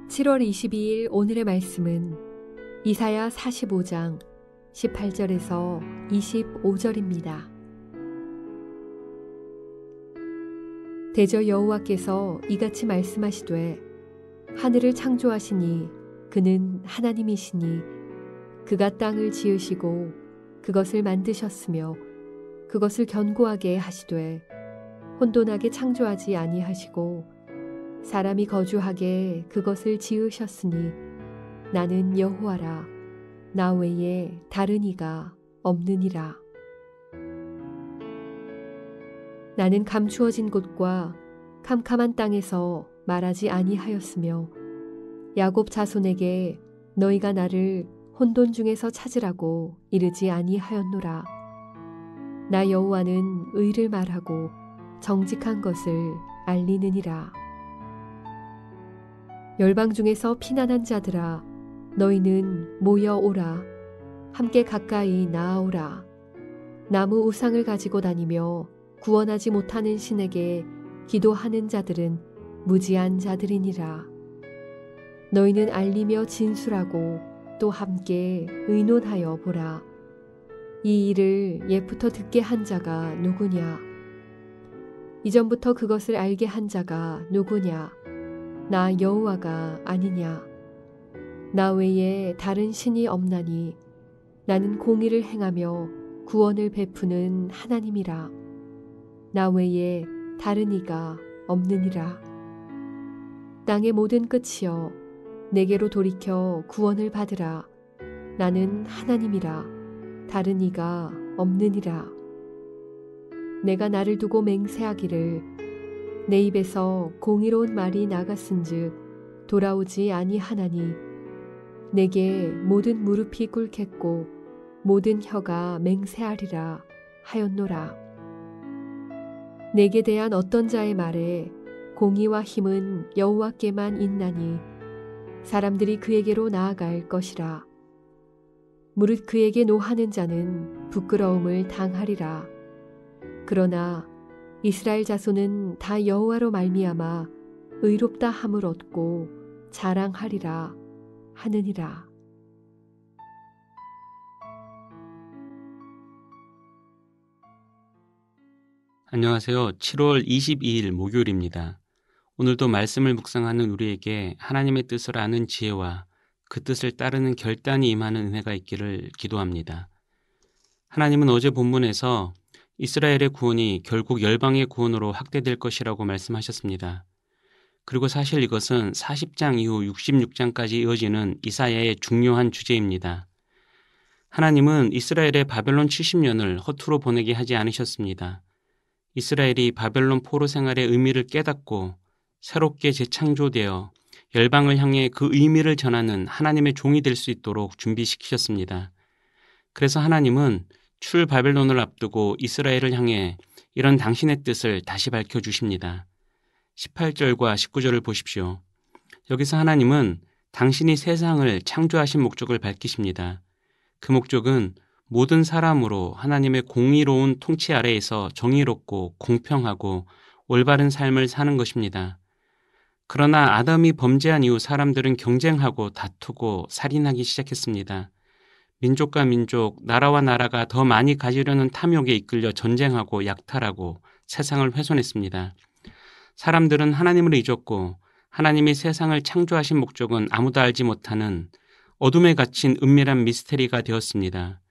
7월 22일 오늘의 말씀은 이사야 45장 18절에서 25절입니다. 대저 여호와께서 이같이 말씀하시되 하늘을 창조하시니 그는 하나님이시니 그가 땅을 지으시고 그것을 만드셨으며 그것을 견고하게 하시되 혼돈하게 창조하지 아니하시고 사람이 거주하게 그것을 지으셨으니 나는 여호와라 나 외에 다른 이가 없느니라. 나는 감추어진 곳과 캄캄한 땅에서 말하지 아니하였으며 야곱 자손에게 너희가 나를 혼돈 중에서 찾으라고 이르지 아니하였노라. 나 여호와는 의를 말하고 정직한 것을 알리느니라. 열방 중에서 피난한 자들아 너희는 모여오라. 함께 가까이 나아오라. 나무 우상을 가지고 다니며 구원하지 못하는 신에게 기도하는 자들은 무지한 자들이니라. 너희는 알리며 진술하고 또 함께 의논하여 보라. 이 일을 옛부터 듣게 한 자가 누구냐? 이전부터 그것을 알게 한 자가 누구냐? 나 여호와가 아니냐? 나 외에 다른 신이 없나니 나는 공의를 행하며 구원을 베푸는 하나님이라. 나 외에 다른 이가 없느니라. 땅의 모든 끝이여 내게로 돌이켜 구원을 받으라. 나는 하나님이라. 다른 이가 없느니라. 내가 나를 두고 맹세하기를 내 입에서 공의로운 말이 나갔은즉 돌아오지 아니하나니 내게 모든 무릎이 꿇겠고 모든 혀가 맹세하리라 하였노라. 내게 대한 어떤 자의 말에 공의와 힘은 여호와께만 있나니 사람들이 그에게로 나아갈 것이라. 무릇 그에게 노하는 자는 부끄러움을 당하리라. 그러나 이스라엘 자손은 다 여호와로 말미암아 의롭다 함을 얻고 자랑하리라 하느니라. 안녕하세요. 7월 22일 목요일입니다. 오늘도 말씀을 묵상하는 우리에게 하나님의 뜻을 아는 지혜와 그 뜻을 따르는 결단이 임하는 은혜가 있기를 기도합니다. 하나님은 어제 본문에서 이스라엘의 구원이 결국 열방의 구원으로 확대될 것이라고 말씀하셨습니다. 그리고 사실 이것은 40장 이후 66장까지 이어지는 이사야의 중요한 주제입니다. 하나님은 이스라엘의 바벨론 70년을 허투루 보내게 하지 않으셨습니다. 이스라엘이 바벨론 포로 생활의 의미를 깨닫고 새롭게 재창조되어 열방을 향해 그 의미를 전하는 하나님의 종이 될 수 있도록 준비시키셨습니다. 그래서 하나님은 출 바벨론을 앞두고 이스라엘을 향해 이런 당신의 뜻을 다시 밝혀주십니다. 18절과 19절을 보십시오. 여기서 하나님은 당신이 세상을 창조하신 목적을 밝히십니다. 그 목적은 모든 사람으로 하나님의 공의로운 통치 아래에서 정의롭고 공평하고 올바른 삶을 사는 것입니다. 그러나 아담이 범죄한 이후 사람들은 경쟁하고 다투고 살인하기 시작했습니다. 민족과 민족, 나라와 나라가 더 많이 가지려는 탐욕에 이끌려 전쟁하고 약탈하고 세상을 훼손했습니다. 사람들은 하나님을 잊었고 하나님이 세상을 창조하신 목적은 아무도 알지 못하는 어둠에 갇힌 은밀한 미스테리가 되었습니다.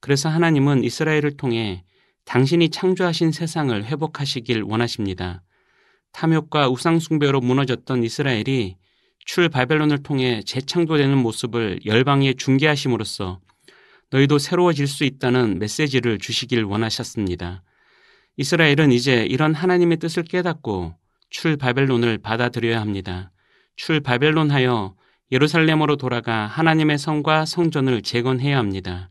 그래서 하나님은 이스라엘을 통해 당신이 창조하신 세상을 회복하시길 원하십니다. 탐욕과 우상숭배로 무너졌던 이스라엘이 출 바벨론을 통해 재창조되는 모습을 열방에 중계하심으로써 너희도 새로워질 수 있다는 메시지를 주시길 원하셨습니다. 이스라엘은 이제 이런 하나님의 뜻을 깨닫고 출 바벨론을 받아들여야 합니다. 출 바벨론하여 예루살렘으로 돌아가 하나님의 성과 성전을 재건해야 합니다.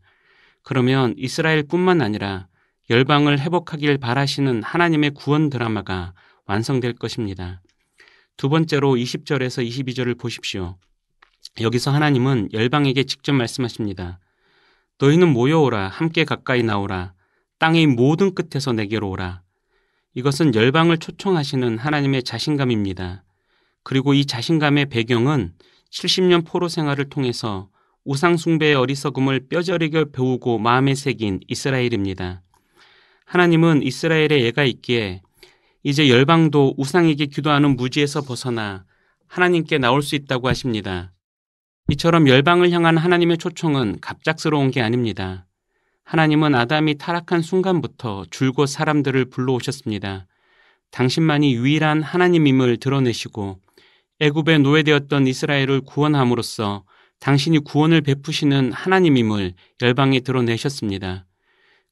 그러면 이스라엘뿐만 아니라 열방을 회복하길 바라시는 하나님의 구원 드라마가 완성될 것입니다. 두 번째로 20절에서 22절을 보십시오. 여기서 하나님은 열방에게 직접 말씀하십니다. 너희는 모여오라. 함께 가까이 나오라. 땅의 모든 끝에서 내게로 오라. 이것은 열방을 초청하시는 하나님의 자신감입니다. 그리고 이 자신감의 배경은 70년 포로 생활을 통해서 우상 숭배의 어리석음을 뼈저리게 배우고 마음에 새긴 이스라엘입니다. 하나님은 이스라엘에 예가 있기에 이제 열방도 우상에게 기도하는 무지에서 벗어나 하나님께 나올 수 있다고 하십니다. 이처럼 열방을 향한 하나님의 초청은 갑작스러운 게 아닙니다. 하나님은 아담이 타락한 순간부터 줄곧 사람들을 불러오셨습니다. 당신만이 유일한 하나님임을 드러내시고 애굽에 노예되었던 이스라엘을 구원함으로써 당신이 구원을 베푸시는 하나님임을 열방에 드러내셨습니다.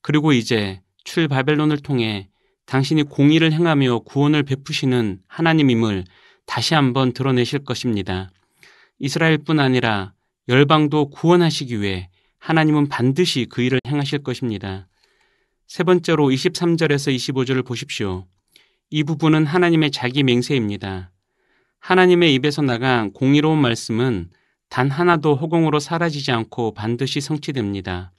그리고 이제 출바벨론을 통해 당신이 공의를 행하며 구원을 베푸시는 하나님임을 다시 한번 드러내실 것입니다. 이스라엘뿐 아니라 열방도 구원하시기 위해 하나님은 반드시 그 일을 행하실 것입니다. 세 번째로 23절에서 25절을 보십시오. 이 부분은 하나님의 자기 맹세입니다. 하나님의 입에서 나간 공의로운 말씀은 단 하나도 허공으로 사라지지 않고 반드시 성취됩니다.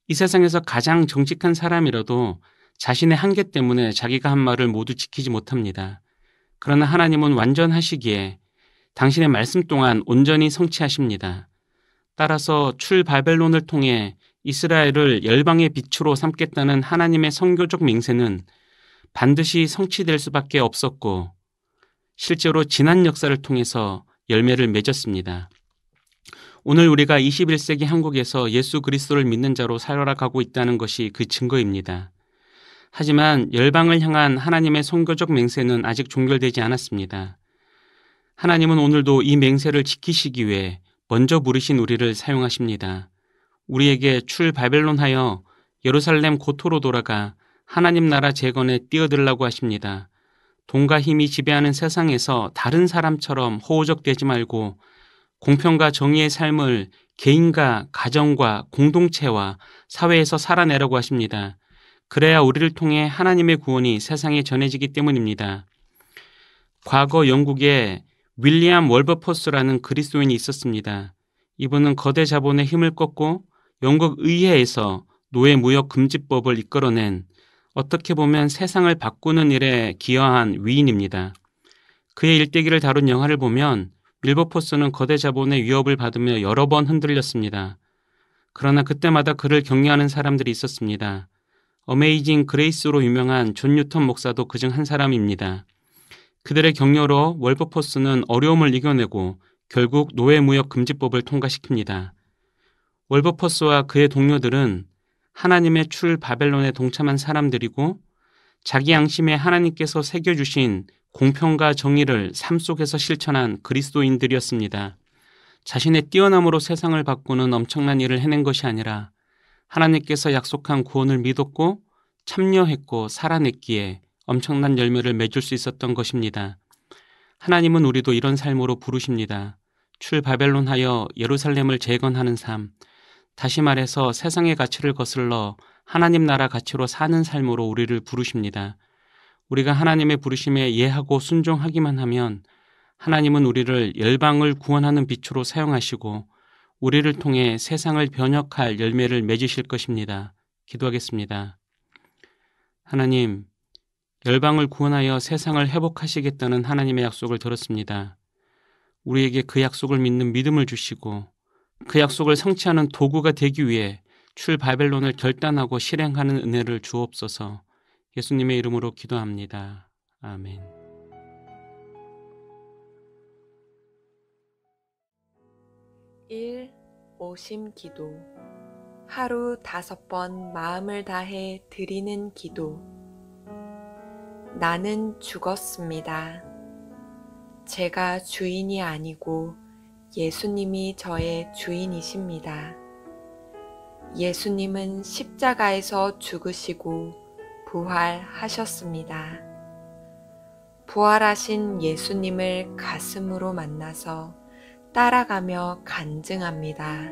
이 세상에서 가장 정직한 사람이라도 자신의 한계 때문에 자기가 한 말을 모두 지키지 못합니다. 그러나 하나님은 완전하시기에 당신의 말씀 동안 온전히 성취하십니다. 따라서 출바벨론을 통해 이스라엘을 열방의 빛으로 삼겠다는 하나님의 선교적 맹세는 반드시 성취될 수밖에 없었고 실제로 지난 역사를 통해서 열매를 맺었습니다. 오늘 우리가 21세기 한국에서 예수 그리스도를 믿는 자로 살아가고 있다는 것이 그 증거입니다. 하지만 열방을 향한 하나님의 선교적 맹세는 아직 종결되지 않았습니다. 하나님은 오늘도 이 맹세를 지키시기 위해 먼저 부르신 우리를 사용하십니다. 우리에게 출바벨론하여 예루살렘 고토로 돌아가 하나님 나라 재건에 뛰어들라고 하십니다. 돈과 힘이 지배하는 세상에서 다른 사람처럼 호우적대지 말고 공평과 정의의 삶을 개인과 가정과 공동체와 사회에서 살아내라고 하십니다. 그래야 우리를 통해 하나님의 구원이 세상에 전해지기 때문입니다. 과거 영국에 윌리엄 월버포스라는 그리스도인이 있었습니다. 이분은 거대 자본의 힘을 꺾고 영국 의회에서 노예 무역 금지법을 이끌어낸 어떻게 보면 세상을 바꾸는 일에 기여한 위인입니다. 그의 일대기를 다룬 영화를 보면 윌버포스는 거대 자본의 위협을 받으며 여러 번 흔들렸습니다. 그러나 그때마다 그를 격려하는 사람들이 있었습니다. 어메이징 그레이스로 유명한 존 뉴턴 목사도 그중 한 사람입니다. 그들의 격려로 월버포스는 어려움을 이겨내고 결국 노예무역 금지법을 통과시킵니다. 월버포스와 그의 동료들은 하나님의 출바벨론에 동참한 사람들이고 자기 양심에 하나님께서 새겨주신 공평과 정의를 삶 속에서 실천한 그리스도인들이었습니다. 자신의 뛰어남으로 세상을 바꾸는 엄청난 일을 해낸 것이 아니라 하나님께서 약속한 구원을 믿었고 참여했고 살아냈기에 엄청난 열매를 맺을 수 있었던 것입니다. 하나님은 우리도 이런 삶으로 부르십니다. 출바벨론하여 예루살렘을 재건하는 삶, 다시 말해서 세상의 가치를 거슬러 하나님 나라 가치로 사는 삶으로 우리를 부르십니다. 우리가 하나님의 부르심에 예하고 순종하기만 하면 하나님은 우리를 열방을 구원하는 빛으로 사용하시고 우리를 통해 세상을 변혁할 열매를 맺으실 것입니다. 기도하겠습니다. 하나님, 열방을 구원하여 세상을 회복하시겠다는 하나님의 약속을 들었습니다. 우리에게 그 약속을 믿는 믿음을 주시고 그 약속을 성취하는 도구가 되기 위해 출바벨론을 결단하고 실행하는 은혜를 주옵소서. 예수님의 이름으로 기도합니다. 아멘. 오심 기도. 하루 5번 마음을 다해 드리는 기도. 나는 죽었습니다. 제가 주인이 아니고 예수님이 저의 주인이십니다. 예수님은 십자가에서 죽으시고 부활하셨습니다. 부활하신 예수님을 가슴으로 만나서 따라가며 간증합니다.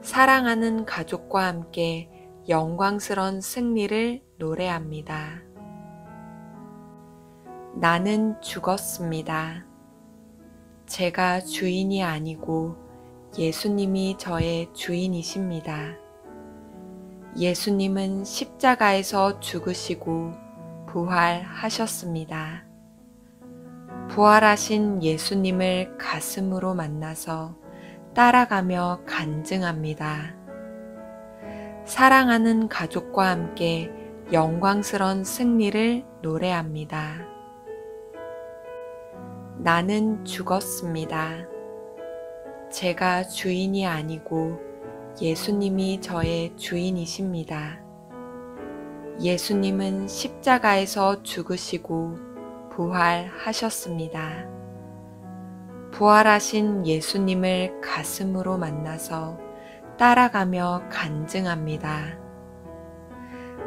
사랑하는 가족과 함께 영광스런 승리를 노래합니다. 나는 죽었습니다. 제가 주인이 아니고 예수님이 저의 주인이십니다. 예수님은 십자가에서 죽으시고 부활하셨습니다. 부활하신 예수님을 가슴으로 만나서 따라가며 간증합니다. 사랑하는 가족과 함께 영광스러운 승리를 노래합니다. 나는 죽었습니다. 제가 주인이 아니고 예수님이 저의 주인이십니다. 예수님은 십자가에서 죽으시고 부활하셨습니다. 부활하신 예수님을 가슴으로 만나서 따라가며 간증합니다.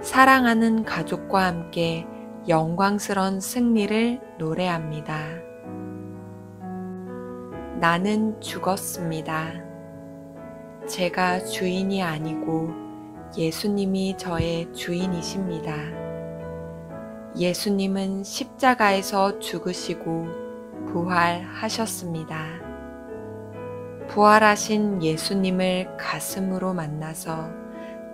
사랑하는 가족과 함께 영광스러운 승리를 노래합니다. 나는 죽었습니다. 제가 주인이 아니고 예수님이 저의 주인이십니다. 예수님은 십자가에서 죽으시고 부활하셨습니다. 부활하신 예수님을 가슴으로 만나서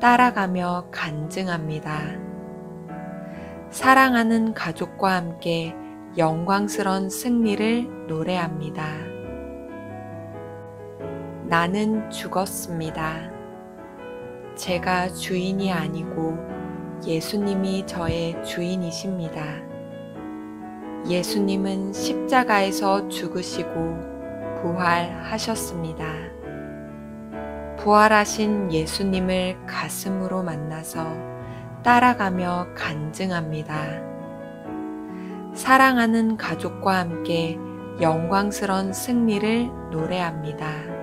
따라가며 간증합니다. 사랑하는 가족과 함께 영광스러운 승리를 노래합니다. 나는 죽었습니다. 제가 주인이 아니고 예수님이 저의 주인이십니다. 예수님은 십자가에서 죽으시고 부활하셨습니다. 부활하신 예수님을 가슴으로 만나서 따라가며 간증합니다. 사랑하는 가족과 함께 영광스러운 승리를 노래합니다.